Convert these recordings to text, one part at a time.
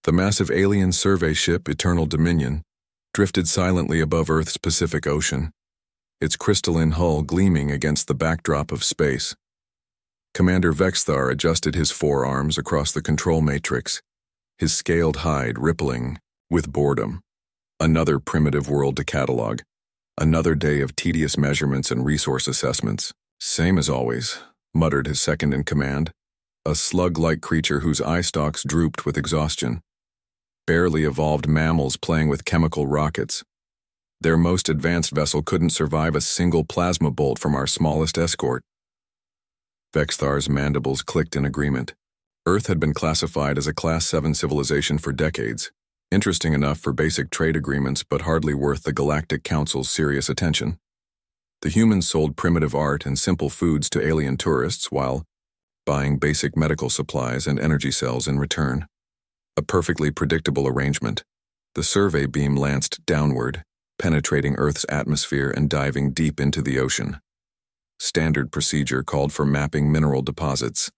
The massive alien survey ship Eternal Dominion drifted silently above Earth's Pacific Ocean, its crystalline hull gleaming against the backdrop of space. Commander Vexthar adjusted his forearms across the control matrix, his scaled hide rippling with boredom. Another primitive world to catalog. Another day of tedious measurements and resource assessments. Same as always, muttered his second-in-command, a slug-like creature whose eye stalks drooped with exhaustion. Barely evolved mammals playing with chemical rockets. Their most advanced vessel couldn't survive a single plasma bolt from our smallest escort. Vexthar's mandibles clicked in agreement. Earth had been classified as a Class 7 civilization for decades. Interesting enough for basic trade agreements, but hardly worth the Galactic Council's serious attention. The humans sold primitive art and simple foods to alien tourists while buying basic medical supplies and energy cells in return. A perfectly predictable arrangement. The survey beam lanced downward, penetrating Earth's atmosphere and diving deep into the ocean. Standard procedure called for mapping mineral deposits,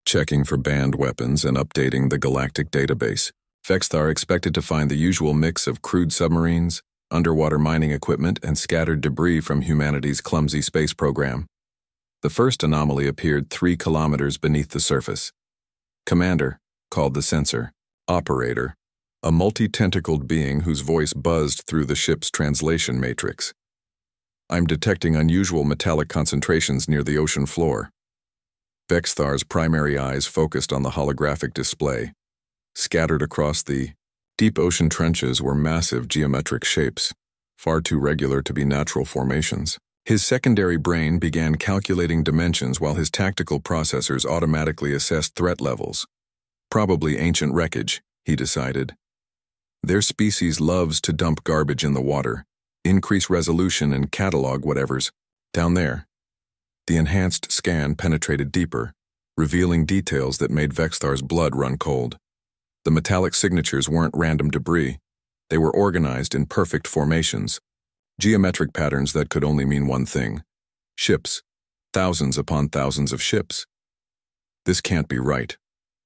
checking for banned weapons, and updating the galactic database. Vexthar expected to find the usual mix of crude submarines, underwater mining equipment, and scattered debris from humanity's clumsy space program. The first anomaly appeared 3 kilometers beneath the surface. "Commander," called the sensor. "Operator," a multi-tentacled being whose voice buzzed through the ship's translation matrix. "I'm detecting unusual metallic concentrations near the ocean floor." Vexthar's primary eyes focused on the holographic display. Scattered across the deep ocean trenches were massive geometric shapes, far too regular to be natural formations. His secondary brain began calculating dimensions while his tactical processors automatically assessed threat levels. Probably ancient wreckage, he decided. Their species loves to dump garbage in the water, increase resolution and catalog whatever's down there. The enhanced scan penetrated deeper, revealing details that made Vexthar's blood run cold. The metallic signatures weren't random debris. They were organized in perfect formations, geometric patterns that could only mean one thing. Ships. Thousands upon thousands of ships. "This can't be right,"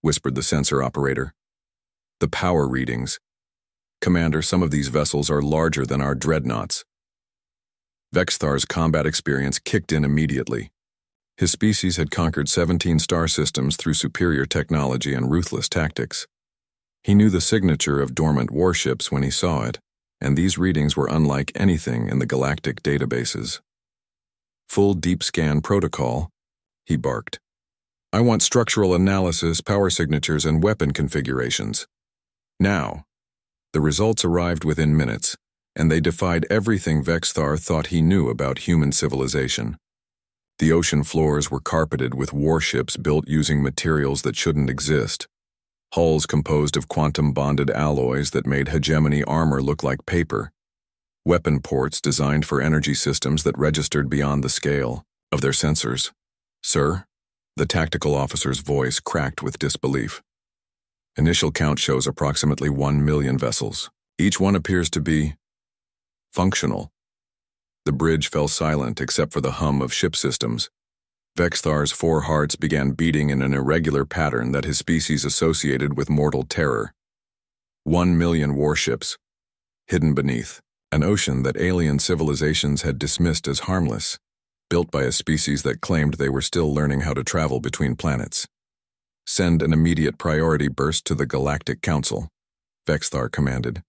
whispered the sensor operator. "The power readings. Commander, some of these vessels are larger than our dreadnoughts." Vexthar's combat experience kicked in immediately. His species had conquered 17 star systems through superior technology and ruthless tactics. He knew the signature of dormant warships when he saw it, and these readings were unlike anything in the galactic databases. "Full deep scan protocol," he barked. "I want structural analysis, power signatures, and weapon configurations. Now." The results arrived within minutes, and they defied everything Vexthar thought he knew about human civilization. The ocean floors were carpeted with warships built using materials that shouldn't exist. Hulls composed of quantum-bonded alloys that made hegemony armor look like paper. Weapon ports designed for energy systems that registered beyond the scale of their sensors. "Sir?" The tactical officer's voice cracked with disbelief. "Initial count shows approximately 1 million vessels. Each one appears to be functional." The bridge fell silent except for the hum of ship systems. Vexthar's 4 hearts began beating in an irregular pattern that his species associated with mortal terror. 1 million warships, hidden beneath an ocean that alien civilizations had dismissed as harmless, built by a species that claimed they were still learning how to travel between planets. "Send an immediate priority burst to the Galactic Council," Vexthar commanded.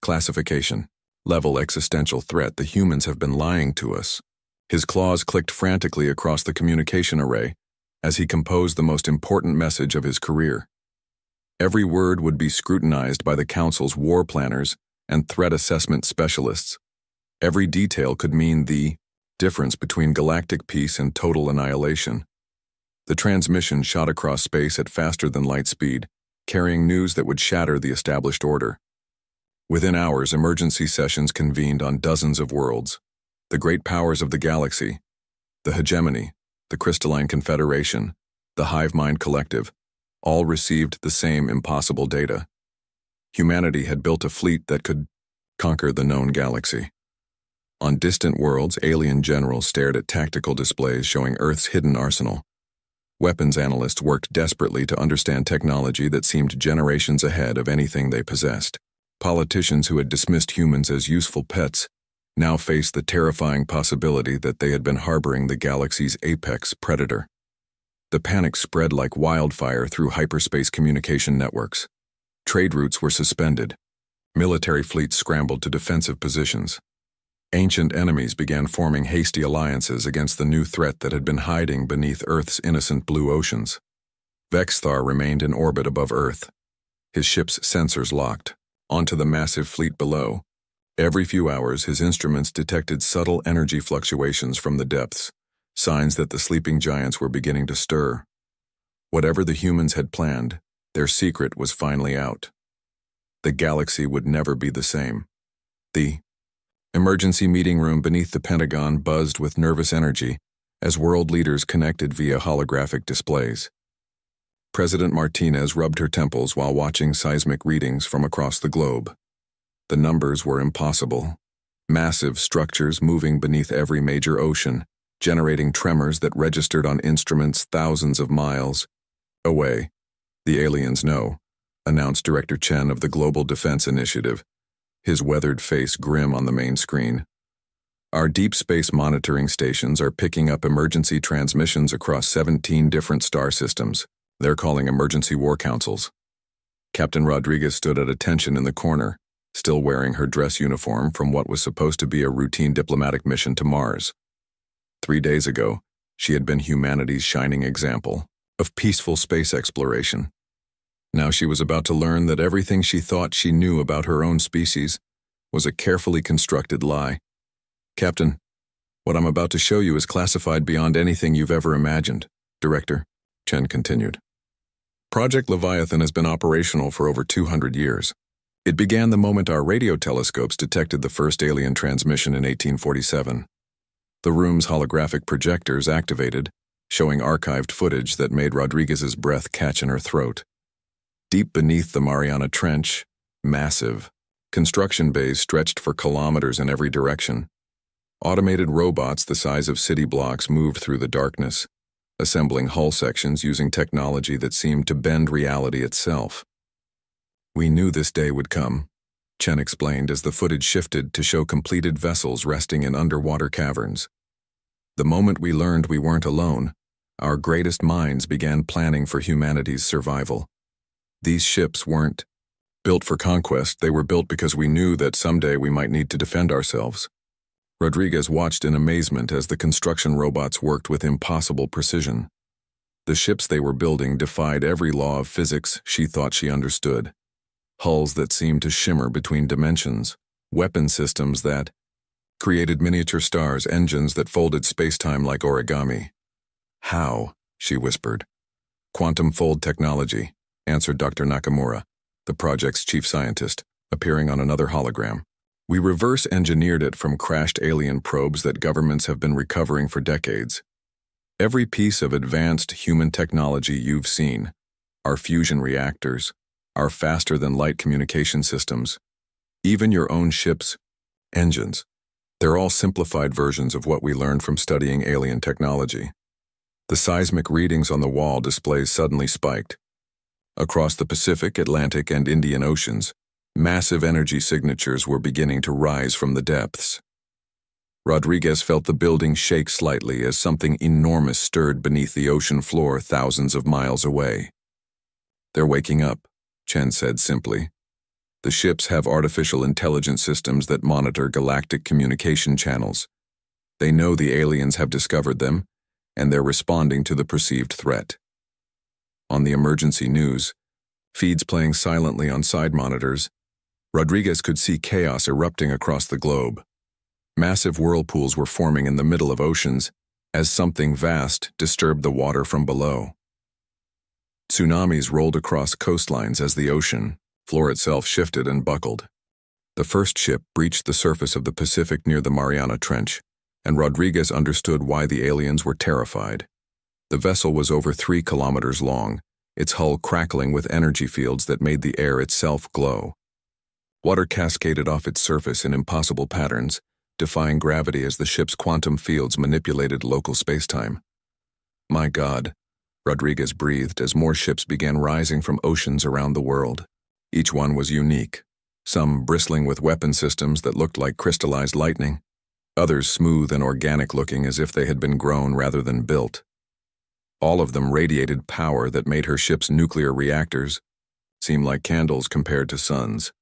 "Classification. Level existential threat. The humans have been lying to us." His claws clicked frantically across the communication array as he composed the most important message of his career. Every word would be scrutinized by the Council's war planners and threat assessment specialists. Every detail could mean the difference between galactic peace and total annihilation. The transmission shot across space at faster than light speed, carrying news that would shatter the established order. Within hours, emergency sessions convened on dozens of worlds. The great powers of the galaxy, the hegemony, the Crystalline Confederation, the Hive Mind Collective, all received the same impossible data. Humanity had built a fleet that could conquer the known galaxy. On distant worlds, alien generals stared at tactical displays showing Earth's hidden arsenal. Weapons analysts worked desperately to understand technology that seemed generations ahead of anything they possessed. Politicians who had dismissed humans as useful pets now faced the terrifying possibility that they had been harboring the galaxy's apex predator. The panic spread like wildfire through hyperspace communication networks. Trade routes were suspended. Military fleets scrambled to defensive positions. Ancient enemies began forming hasty alliances against the new threat that had been hiding beneath Earth's innocent blue oceans. Vexthar remained in orbit above Earth, his ship's sensors locked onto the massive fleet below. Every few hours, his instruments detected subtle energy fluctuations from the depths, signs that the sleeping giants were beginning to stir. Whatever the humans had planned, their secret was finally out. The galaxy would never be the same. The emergency meeting room beneath the Pentagon buzzed with nervous energy as world leaders connected via holographic displays. President Martinez rubbed her temples while watching seismic readings from across the globe. The numbers were impossible. Massive structures moving beneath every major ocean, generating tremors that registered on instruments thousands of miles away. The aliens know, announced Director Chen of the Global Defense Initiative, his weathered face grim on the main screen. Our deep space monitoring stations are picking up emergency transmissions across 17 different star systems. They're calling emergency war councils. Captain Rodriguez stood at attention in the corner, still wearing her dress uniform from what was supposed to be a routine diplomatic mission to Mars. 3 days ago, she had been humanity's shining example of peaceful space exploration. Now she was about to learn that everything she thought she knew about her own species was a carefully constructed lie. Captain, what I'm about to show you is classified beyond anything you've ever imagined, Director, Chen continued. Project Leviathan has been operational for over 200 years. It began the moment our radio telescopes detected the first alien transmission in 1847. The room's holographic projectors activated, showing archived footage that made Rodriguez's breath catch in her throat. Deep beneath the Mariana Trench, massive, construction bays stretched for kilometers in every direction. Automated robots the size of city blocks moved through the darkness, assembling hull sections using technology that seemed to bend reality itself. We knew this day would come, Chen explained as the footage shifted to show completed vessels resting in underwater caverns. The moment we learned we weren't alone, our greatest minds began planning for humanity's survival. These ships weren't built for conquest, they were built because we knew that someday we might need to defend ourselves. Rodriguez watched in amazement as the construction robots worked with impossible precision. The ships they were building defied every law of physics she thought she understood. Hulls that seemed to shimmer between dimensions, weapon systems that created miniature stars, engines that folded space-time like origami. How? She whispered. Quantum fold technology, answered Dr. Nakamura, the project's chief scientist, appearing on another hologram. We reverse-engineered it from crashed alien probes that governments have been recovering for decades. Every piece of advanced human technology you've seen, our fusion reactors, our faster-than-light communication systems, even your own ship's engines, they're all simplified versions of what we learned from studying alien technology. The seismic readings on the wall displays suddenly spiked. Across the Pacific, Atlantic, and Indian Oceans, massive energy signatures were beginning to rise from the depths. Rodriguez felt the building shake slightly as something enormous stirred beneath the ocean floor thousands of miles away. They're waking up, Chen said simply. The ships have artificial intelligence systems that monitor galactic communication channels. They know the aliens have discovered them, and they're responding to the perceived threat. On the emergency news, feeds playing silently on side monitors, Rodriguez could see chaos erupting across the globe. Massive whirlpools were forming in the middle of oceans as something vast disturbed the water from below. Tsunamis rolled across coastlines as the ocean floor itself shifted and buckled. The first ship breached the surface of the Pacific near the Mariana Trench, and Rodriguez understood why the aliens were terrified. The vessel was over 3 kilometers long, its hull crackling with energy fields that made the air itself glow. Water cascaded off its surface in impossible patterns, defying gravity as the ship's quantum fields manipulated local spacetime. My God, Rodriguez breathed as more ships began rising from oceans around the world. Each one was unique, some bristling with weapon systems that looked like crystallized lightning, others smooth and organic-looking as if they had been grown rather than built. All of them radiated power that made her ship's nuclear reactors seem like candles compared to suns.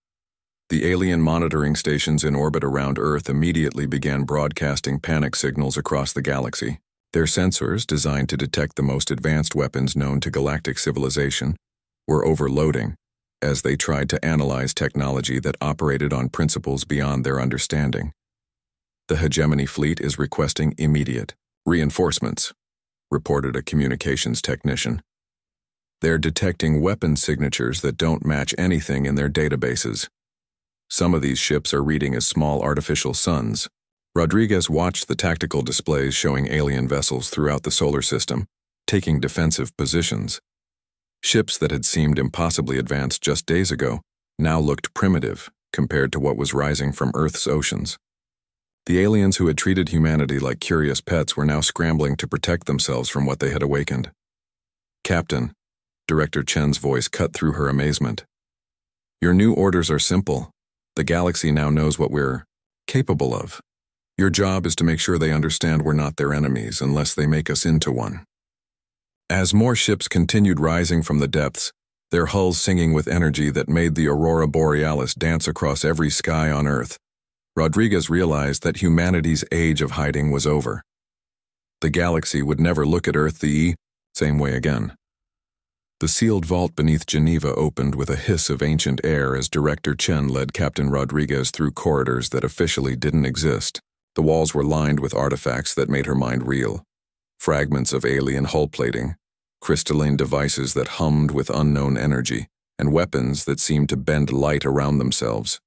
The alien monitoring stations in orbit around Earth immediately began broadcasting panic signals across the galaxy. Their sensors, designed to detect the most advanced weapons known to galactic civilization, were overloading as they tried to analyze technology that operated on principles beyond their understanding. The hegemony fleet is requesting immediate reinforcements, reported a communications technician. They're detecting weapon signatures that don't match anything in their databases. Some of these ships are reading as small artificial suns. Rodriguez watched the tactical displays showing alien vessels throughout the solar system, taking defensive positions. Ships that had seemed impossibly advanced just days ago now looked primitive compared to what was rising from Earth's oceans. The aliens who had treated humanity like curious pets were now scrambling to protect themselves from what they had awakened. "Captain," Director Chen's voice cut through her amazement. "Your new orders are simple. The galaxy now knows what we're capable of. Your job is to make sure they understand we're not their enemies unless they make us into one." As more ships continued rising from the depths, their hulls singing with energy that made the aurora borealis dance across every sky on Earth, Rodriguez realized that humanity's age of hiding was over. The galaxy would never look at Earth the same way again. The sealed vault beneath Geneva opened with a hiss of ancient air as Director Chen led Captain Rodriguez through corridors that officially didn't exist. The walls were lined with artifacts that made her mind reel. Fragments of alien hull plating, crystalline devices that hummed with unknown energy, and weapons that seemed to bend light around themselves.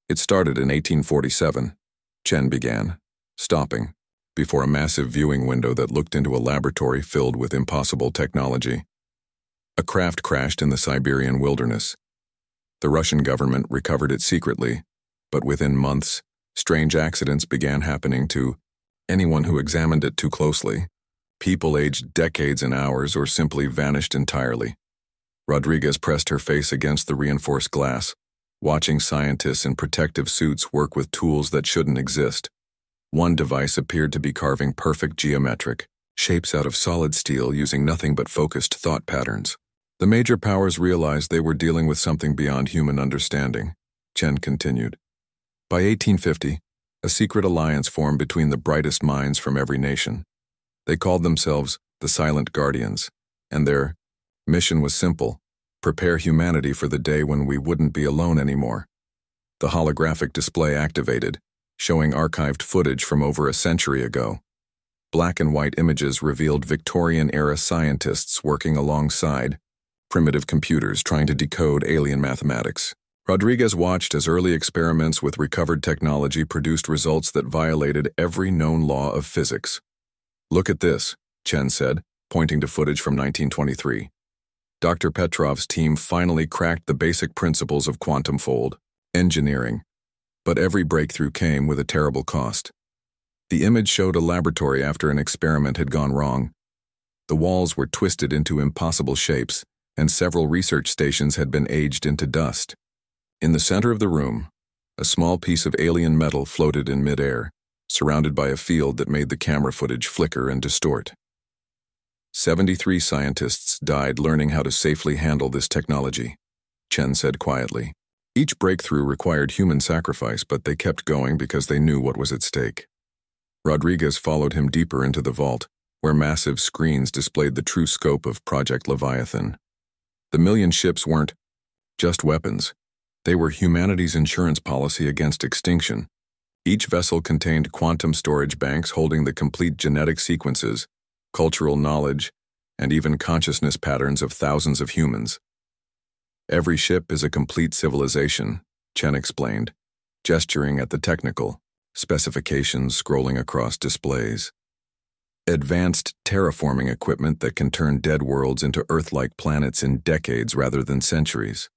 It started in 1847, Chen began, stopping before a massive viewing window that looked into a laboratory filled with impossible technology. A craft crashed in the Siberian wilderness. The Russian government recovered it secretly, but within months, strange accidents began happening to anyone who examined it too closely. People aged decades in hours or simply vanished entirely. Rodriguez pressed her face against the reinforced glass, watching scientists in protective suits work with tools that shouldn't exist. One device appeared to be carving perfect geometric shapes out of solid steel using nothing but focused thought patterns. The major powers realized they were dealing with something beyond human understanding, Chen continued. By 1850, a secret alliance formed between the brightest minds from every nation. They called themselves the Silent Guardians, and their mission was simple: prepare humanity for the day when we wouldn't be alone anymore. The holographic display activated, showing archived footage from over a century ago. Black and white images revealed Victorian-era scientists working alongside primitive computers trying to decode alien mathematics. Rodriguez watched as early experiments with recovered technology produced results that violated every known law of physics. "Look at this," Chen said, pointing to footage from 1923. Dr. Petrov's team finally cracked the basic principles of quantum fold engineering, but every breakthrough came with a terrible cost. The image showed a laboratory after an experiment had gone wrong. The walls were twisted into impossible shapes, and several research stations had been aged into dust. In the center of the room, a small piece of alien metal floated in midair, surrounded by a field that made the camera footage flicker and distort. 73 scientists died learning how to safely handle this technology, Chen said quietly. Each breakthrough required human sacrifice, but they kept going because they knew what was at stake. Rodriguez followed him deeper into the vault, where massive screens displayed the true scope of Project Leviathan. The million ships weren't just weapons. They were humanity's insurance policy against extinction. Each vessel contained quantum storage banks holding the complete genetic sequences, cultural knowledge, and even consciousness patterns of thousands of humans. Every ship is a complete civilization, Chen explained, gesturing at the technical specifications scrolling across displays. Advanced terraforming equipment that can turn dead worlds into Earth-like planets in decades rather than centuries.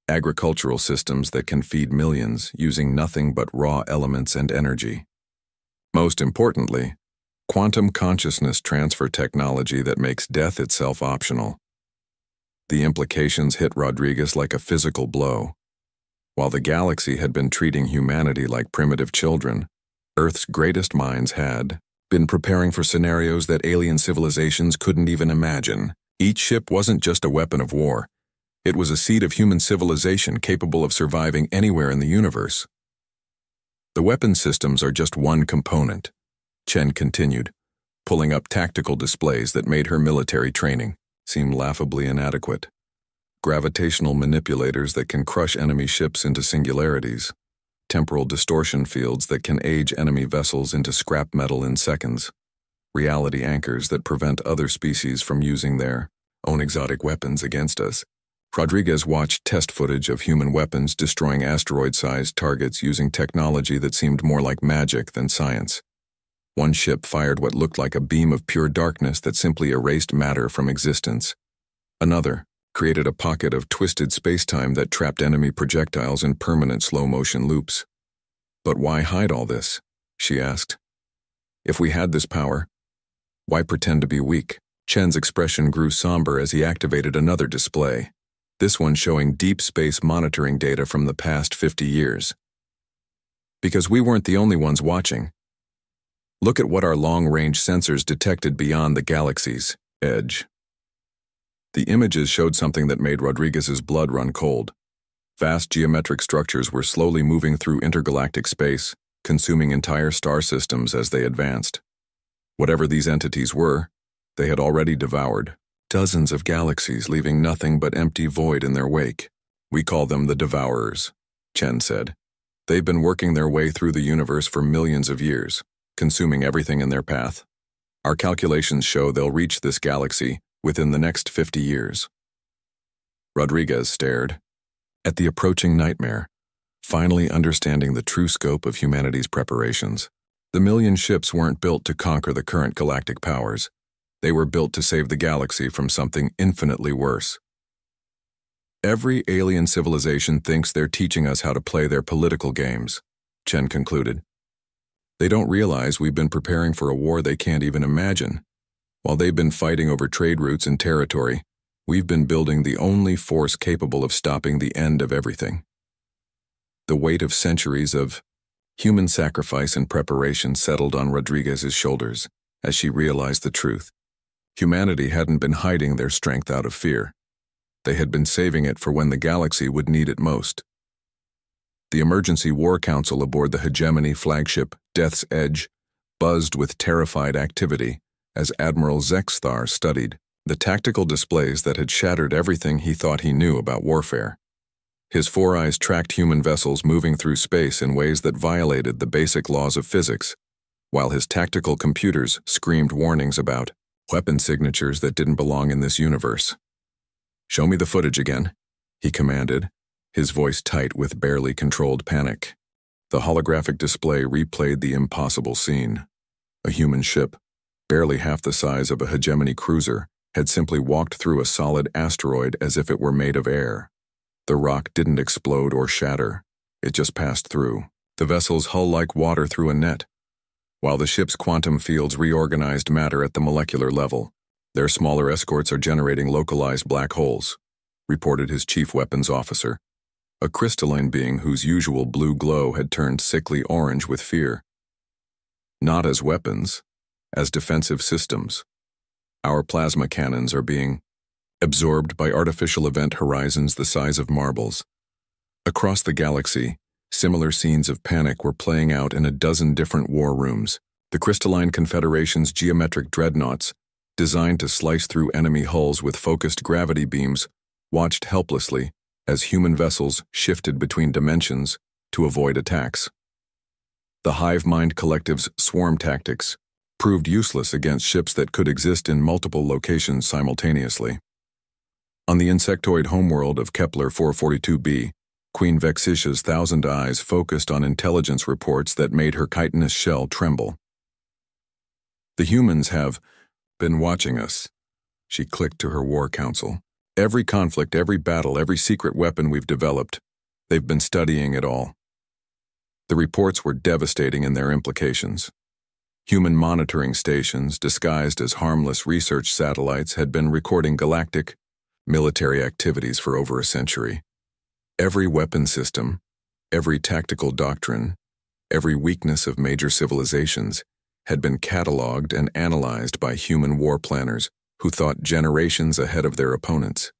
Agricultural systems that can feed millions using nothing but raw elements and energy. Most importantly, quantum consciousness transfer technology that makes death itself optional. The implications hit Rodriguez like a physical blow. While the galaxy had been treating humanity like primitive children, Earth's greatest minds had been preparing for scenarios that alien civilizations couldn't even imagine. Each ship wasn't just a weapon of war. It was a seed of human civilization capable of surviving anywhere in the universe. The weapon systems are just one component, Chen continued, pulling up tactical displays that made her military training seem laughably inadequate. Gravitational manipulators that can crush enemy ships into singularities, temporal distortion fields that can age enemy vessels into scrap metal in seconds, reality anchors that prevent other species from using their own exotic weapons against us. Rodriguez watched test footage of human weapons destroying asteroid-sized targets using technology that seemed more like magic than science. One ship fired what looked like a beam of pure darkness that simply erased matter from existence. Another created a pocket of twisted spacetime that trapped enemy projectiles in permanent slow-motion loops. But why hide all this? She asked. If we had this power, why pretend to be weak? Chen's expression grew somber as he activated another display, this one showing deep space monitoring data from the past 50 years. Because we weren't the only ones watching. Look at what our long-range sensors detected beyond the galaxy's edge. The images showed something that made Rodriguez's blood run cold. Vast geometric structures were slowly moving through intergalactic space, consuming entire star systems as they advanced. Whatever these entities were, they had already devoured dozens of galaxies, leaving nothing but empty void in their wake. We call them the Devourers, Chen said. They've been working their way through the universe for millions of years, consuming everything in their path. Our calculations show they'll reach this galaxy within the next 50 years. Rodriguez stared at the approaching nightmare, finally understanding the true scope of humanity's preparations. The million ships weren't built to conquer the current galactic powers. They were built to save the galaxy from something infinitely worse. Every alien civilization thinks they're teaching us how to play their political games, Chen concluded. They don't realize we've been preparing for a war they can't even imagine. While they've been fighting over trade routes and territory, we've been building the only force capable of stopping the end of everything. The weight of centuries of human sacrifice and preparation settled on Rodriguez's shoulders as she realized the truth. Humanity hadn't been hiding their strength out of fear. They had been saving it for when the galaxy would need it most. The Emergency War Council aboard the hegemony flagship Death's Edge buzzed with terrified activity as Admiral Zexthar studied the tactical displays that had shattered everything he thought he knew about warfare. His four eyes tracked human vessels moving through space in ways that violated the basic laws of physics, while his tactical computers screamed warnings about weapon signatures that didn't belong in this universe. "Show me the footage again," he commanded, his voice tight with barely controlled panic. The holographic display replayed the impossible scene. A human ship, barely half the size of a hegemony cruiser, had simply walked through a solid asteroid as if it were made of air. The rock didn't explode or shatter. It just passed through, the vessel's hull like water through a net. While the ship's quantum fields reorganized matter at the molecular level, their smaller escorts are generating localized black holes, reported his chief weapons officer, a crystalline being whose usual blue glow had turned sickly orange with fear. Not as weapons, as defensive systems. Our plasma cannons are being absorbed by artificial event horizons the size of marbles. Across the galaxy, similar scenes of panic were playing out in a dozen different war rooms. The Crystalline Confederation's geometric dreadnoughts, designed to slice through enemy hulls with focused gravity beams, watched helplessly as human vessels shifted between dimensions to avoid attacks. The Hive Mind Collective's swarm tactics proved useless against ships that could exist in multiple locations simultaneously. On the insectoid homeworld of Kepler 442b, Queen Vexitia's thousand eyes focused on intelligence reports that made her chitinous shell tremble. "The humans have been watching us," she clicked to her war council. "Every conflict, every battle, every secret weapon we've developed, they've been studying it all." The reports were devastating in their implications. Human monitoring stations, disguised as harmless research satellites, had been recording galactic military activities for over a century. Every weapon system, every tactical doctrine, every weakness of major civilizations had been cataloged and analyzed by human war planners who thought generations ahead of their opponents.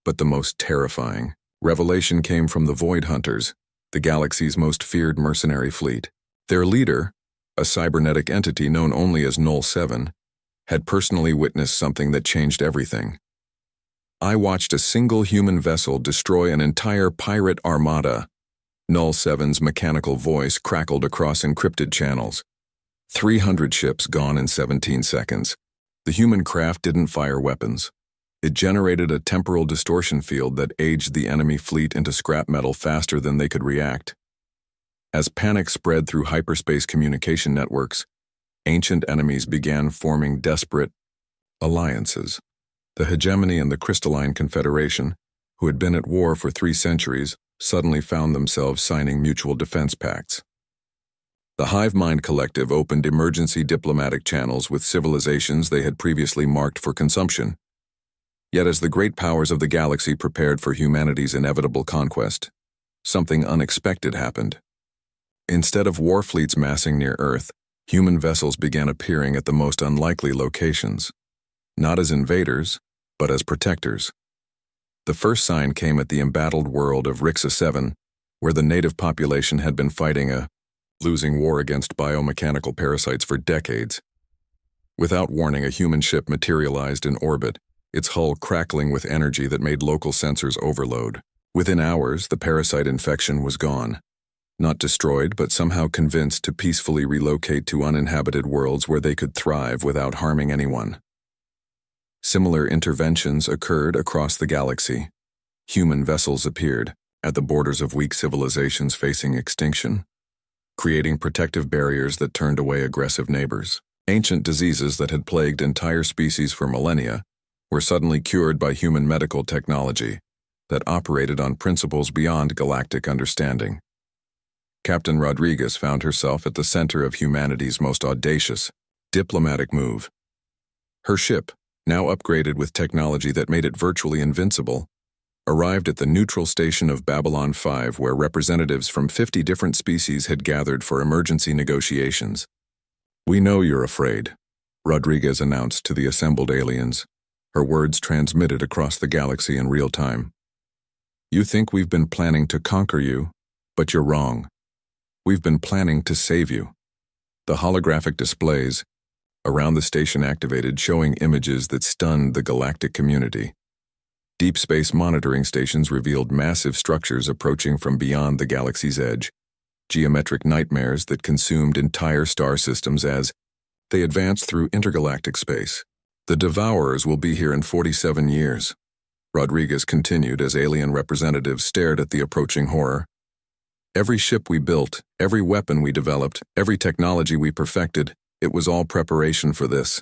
But the most terrifying revelation came from the Void Hunters, the galaxy's most feared mercenary fleet. Their leader, a cybernetic entity known only as Null 7, had personally witnessed something that changed everything. I watched a single human vessel destroy an entire pirate armada. Null 7's mechanical voice crackled across encrypted channels. 300 ships gone in 17 seconds. The human craft didn't fire weapons. It generated a temporal distortion field that aged the enemy fleet into scrap metal faster than they could react. As panic spread through hyperspace communication networks, ancient enemies began forming desperate alliances. The hegemony and the Crystalline Confederation, who had been at war for 3 centuries, suddenly found themselves signing mutual defense pacts. The Hive Mind Collective opened emergency diplomatic channels with civilizations they had previously marked for consumption. Yet as the great powers of the galaxy prepared for humanity's inevitable conquest, something unexpected happened. Instead of war fleets massing near Earth, human vessels began appearing at the most unlikely locations, not as invaders, but as protectors. The first sign came at the embattled world of Rixa 7, where the native population had been fighting a losing war against biomechanical parasites for decades. Without warning, a human ship materialized in orbit, its hull crackling with energy that made local sensors overload. Within hours, the parasite infection was gone. Not destroyed, but somehow convinced to peacefully relocate to uninhabited worlds where they could thrive without harming anyone. Similar interventions occurred across the galaxy. Human vessels appeared at the borders of weak civilizations facing extinction, creating protective barriers that turned away aggressive neighbors. Ancient diseases that had plagued entire species for millennia were suddenly cured by human medical technology that operated on principles beyond galactic understanding. Captain Rodriguez found herself at the center of humanity's most audacious, diplomatic move. Her ship, now upgraded with technology that made it virtually invincible, arrived at the neutral station of Babylon 5, where representatives from 50 different species had gathered for emergency negotiations. "We know you're afraid," Rodriguez announced to the assembled aliens, her words transmitted across the galaxy in real time. "You think we've been planning to conquer you, but you're wrong. We've been planning to save you." The holographic displays around the station activated, showing images that stunned the galactic community. Deep space monitoring stations revealed massive structures approaching from beyond the galaxy's edge, geometric nightmares that consumed entire star systems as they advanced through intergalactic space. "The Devourers will be here in 47 years, Rodriguez continued as alien representatives stared at the approaching horror. "Every ship we built, every weapon we developed, every technology we perfected, it was all preparation for this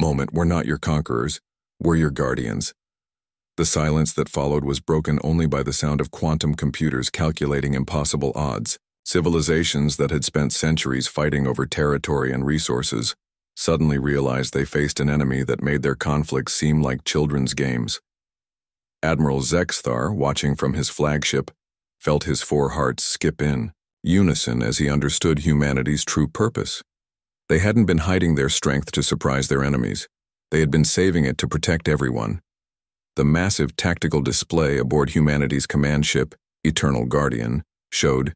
moment. We're not your conquerors, we're your guardians." The silence that followed was broken only by the sound of quantum computers calculating impossible odds. Civilizations that had spent centuries fighting over territory and resources suddenly realized they faced an enemy that made their conflicts seem like children's games. Admiral Zexthar, watching from his flagship, felt his 4 hearts skip in unison as he understood humanity's true purpose. They hadn't been hiding their strength to surprise their enemies. They had been saving it to protect everyone. The massive tactical display aboard humanity's command ship, Eternal Guardian, showed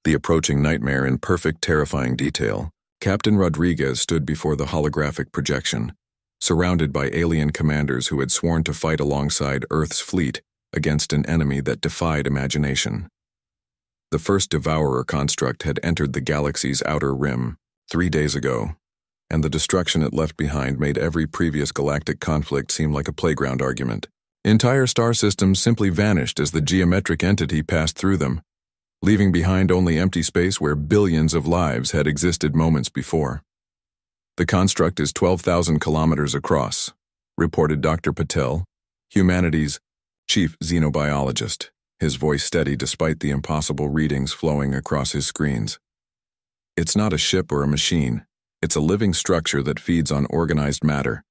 the approaching nightmare in perfect, terrifying detail. Captain Rodriguez stood before the holographic projection, surrounded by alien commanders who had sworn to fight alongside Earth's fleet against an enemy that defied imagination. The first Devourer construct had entered the galaxy's outer rim 3 days ago, and the destruction it left behind made every previous galactic conflict seem like a playground argument. Entire star systems simply vanished as the geometric entity passed through them, leaving behind only empty space where billions of lives had existed moments before. "The construct is 12,000 kilometers across," reported Dr. Patel, humanity's chief xenobiologist, his voice steady despite the impossible readings flowing across his screens. "It's not a ship or a machine. It's a living structure that feeds on organized matter.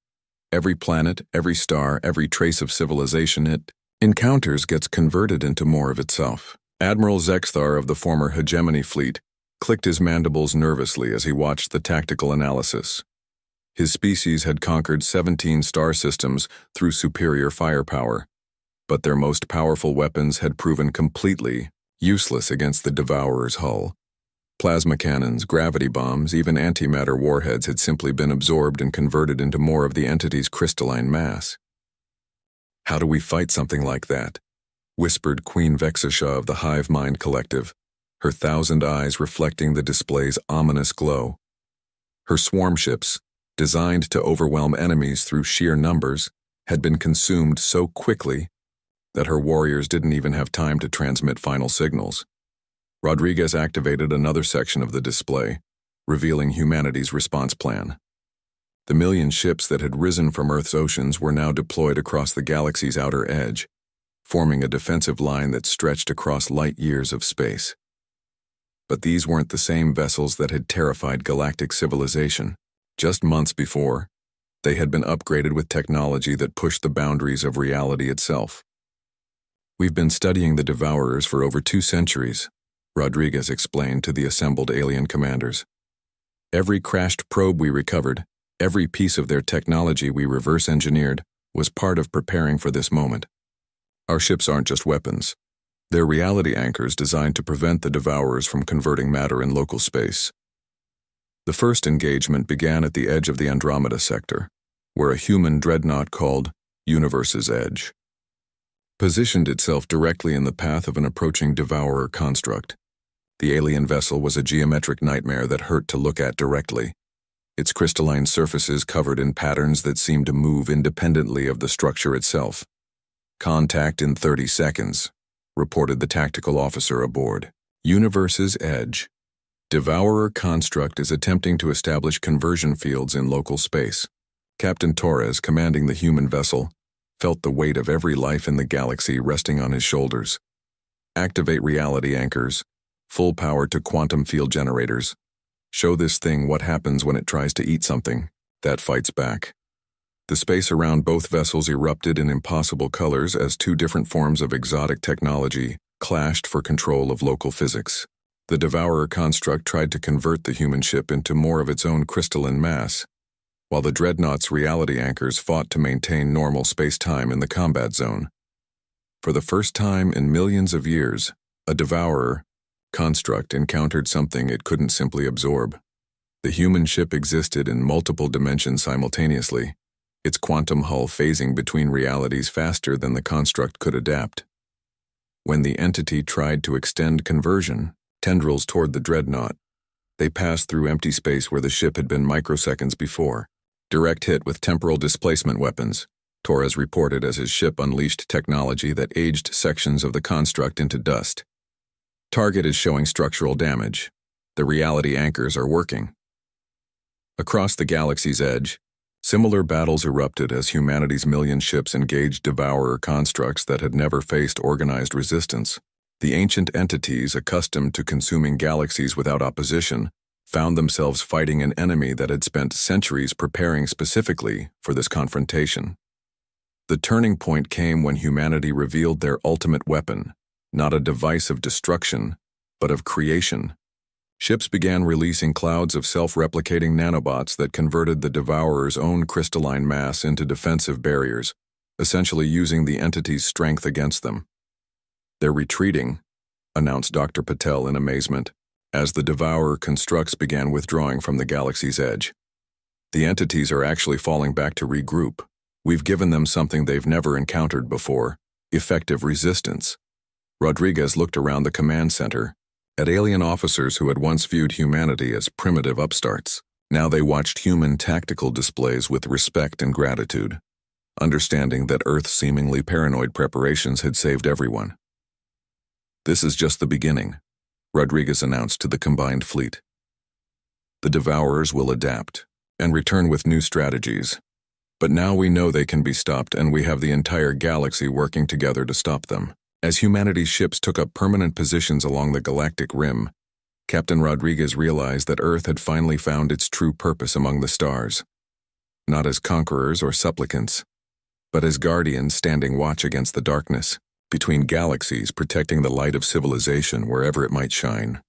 Every planet, every star, every trace of civilization it encounters gets converted into more of itself. Admiral Zexthar of the former Hegemony fleet clicked his mandibles nervously as he watched the tactical analysis. His species had conquered 17 star systems through superior firepower, but their most powerful weapons had proven completely useless against the Devourer's hull. Plasma cannons, gravity bombs, even antimatter warheads had simply been absorbed and converted into more of the entity's crystalline mass. "How do we fight something like that?" whispered Queen Vexisha of the Hive Mind Collective, her 1,000 eyes reflecting the display's ominous glow. Her swarm ships, designed to overwhelm enemies through sheer numbers, had been consumed so quickly that her warriors didn't even have time to transmit final signals. Rodriguez activated another section of the display, revealing humanity's response plan. The million ships that had risen from Earth's oceans were now deployed across the galaxy's outer edge, forming a defensive line that stretched across light years of space. But these weren't the same vessels that had terrified galactic civilization. Just months before, they had been upgraded with technology that pushed the boundaries of reality itself. "We've been studying the Devourers for over 2 centuries, Rodriguez explained to the assembled alien commanders. "Every crashed probe we recovered, every piece of their technology we reverse-engineered, was part of preparing for this moment. Our ships aren't just weapons. They're reality anchors designed to prevent the Devourers from converting matter in local space." The first engagement began at the edge of the Andromeda sector, where a human dreadnought called Universe's Edge positioned itself directly in the path of an approaching Devourer construct. The alien vessel was a geometric nightmare that hurt to look at directly, its crystalline surfaces covered in patterns that seemed to move independently of the structure itself. "Contact in 30 seconds, reported the tactical officer aboard. Universe's Edge. Devourer construct is attempting to establish conversion fields in local space. Captain Torres, commanding the human vessel, felt the weight of every life in the galaxy resting on his shoulders. Activate reality anchors, full power to quantum field generators. Show this thing what happens when it tries to eat something that fights back." The space around both vessels erupted in impossible colors as 2 different forms of exotic technology clashed for control of local physics. The Devourer construct tried to convert the human ship into more of its own crystalline mass, while the Dreadnought's reality anchors fought to maintain normal space-time in the combat zone. For the first time in millions of years, a Devourer construct encountered something it couldn't simply absorb. The human ship existed in multiple dimensions simultaneously, its quantum hull phasing between realities faster than the construct could adapt. When the entity tried to extend conversion tendrils toward the Dreadnought, they passed through empty space where the ship had been microseconds before. "Direct hit with temporal displacement weapons," Torres reported as his ship unleashed technology that aged sections of the construct into dust. "Target is showing structural damage. The reality anchors are working." Across the galaxy's edge, similar battles erupted as humanity's million ships engaged Devourer constructs that had never faced organized resistance. The ancient entities, accustomed to consuming galaxies without opposition, found themselves fighting an enemy that had spent centuries preparing specifically for this confrontation. The turning point came when humanity revealed their ultimate weapon, not a device of destruction, but of creation. Ships began releasing clouds of self-replicating nanobots that converted the Devourer's own crystalline mass into defensive barriers, essentially using the entity's strength against them. "They're retreating," announced Dr. Patel in amazement, as the Devourer constructs began withdrawing from the galaxy's edge. "The entities are actually falling back to regroup. We've given them something they've never encountered before: effective resistance." Rodriguez looked around the command center, at alien officers who had once viewed humanity as primitive upstarts. Now they watched human tactical displays with respect and gratitude, understanding that Earth's seemingly paranoid preparations had saved everyone. "This is just the beginning," Rodriguez announced to the combined fleet. "The Devourers will adapt and return with new strategies. But now we know they can be stopped, and we have the entire galaxy working together to stop them." As humanity's ships took up permanent positions along the galactic rim, Captain Rodriguez realized that Earth had finally found its true purpose among the stars, not as conquerors or supplicants, but as guardians standing watch against the darkness, between galaxies protecting the light of civilization wherever it might shine.